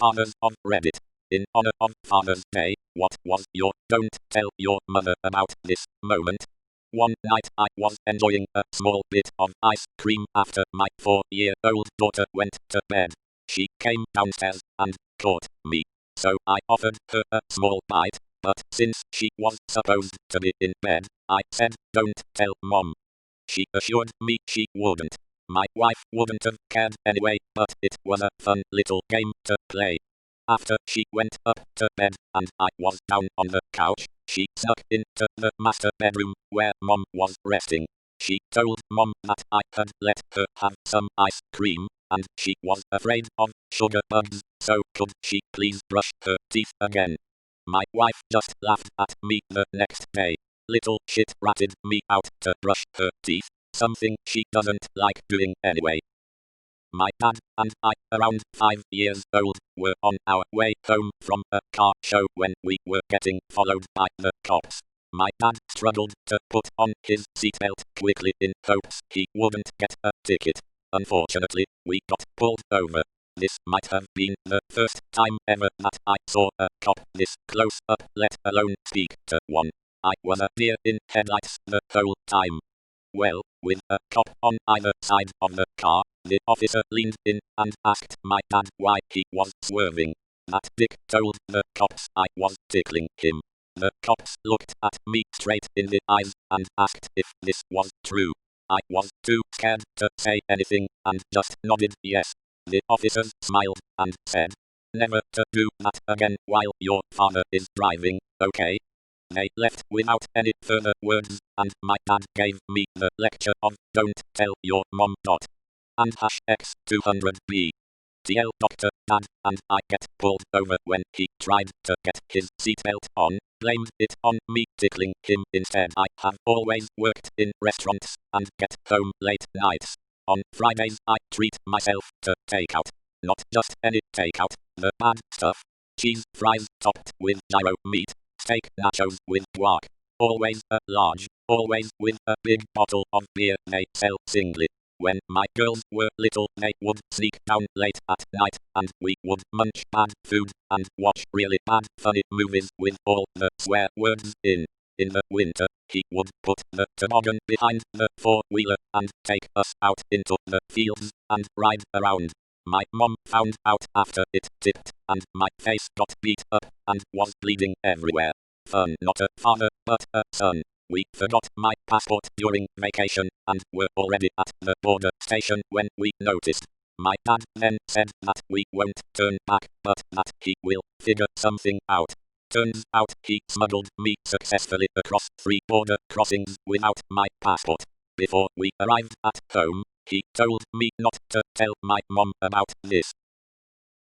Fathers of Reddit. In honor of Father's Day, what was your don't tell your mother about this moment? One night I was enjoying a small bit of ice cream after my 4-year-old daughter went to bed. She came downstairs and caught me. So I offered her a small bite, but since she was supposed to be in bed, I said don't tell mom. She assured me she wouldn't. My wife wouldn't have cared anyway, but it was a fun little game to play. After she went up to bed and I was down on the couch, she snuck into the master bedroom where mom was resting. She told mom that I had let her have some ice cream, and she was afraid of sugar bugs, so could she please brush her teeth again. My wife just laughed at me the next day. Little shit ratted me out to brush her teeth, something she doesn't like doing anyway. My dad and I, around 5 years old, were on our way home from a car show when we were getting followed by the cops. My dad struggled to put on his seatbelt quickly in hopes he wouldn't get a ticket. Unfortunately, we got pulled over. This might have been the first time ever that I saw a cop this close up, let alone speak to one. I was a deer in headlights the whole time. Well, with a cop on either side of the car, the officer leaned in and asked my dad why he was swerving. That dick told the cops I was tickling him. The cops looked at me straight in the eyes and asked if this was true. I was too scared to say anything and just nodded yes. The officers smiled and said, "Never to do that again while your father is driving, okay?" They left without any further words, and my dad gave me the lecture of don't tell your mom. And #X200B. TL Dr. Dad and I get pulled over when he tried to get his seatbelt on, blamed it on me tickling him instead. I have always worked in restaurants and get home late nights. On Fridays I treat myself to takeout. Not just any takeout, the bad stuff. Cheese fries topped with gyro meat. Steak nachos with guac. Always a large, always with a big bottle of beer they sell singly. When my girls were little they would sneak down late at night and we would munch bad food and watch really bad funny movies with all the swear words in. In the winter, he would put the toboggan behind the four-wheeler and take us out into the fields and ride around. My mom found out after it tipped and my face got beat up and was bleeding everywhere. Fun, not a father, but a son. We forgot my passport during vacation and were already at the border station when we noticed. My dad then said that we won't turn back, but that he will figure something out. Turns out he smuggled me successfully across 3 border crossings without my passport. Before we arrived at home, he told me not to tell my mom about this.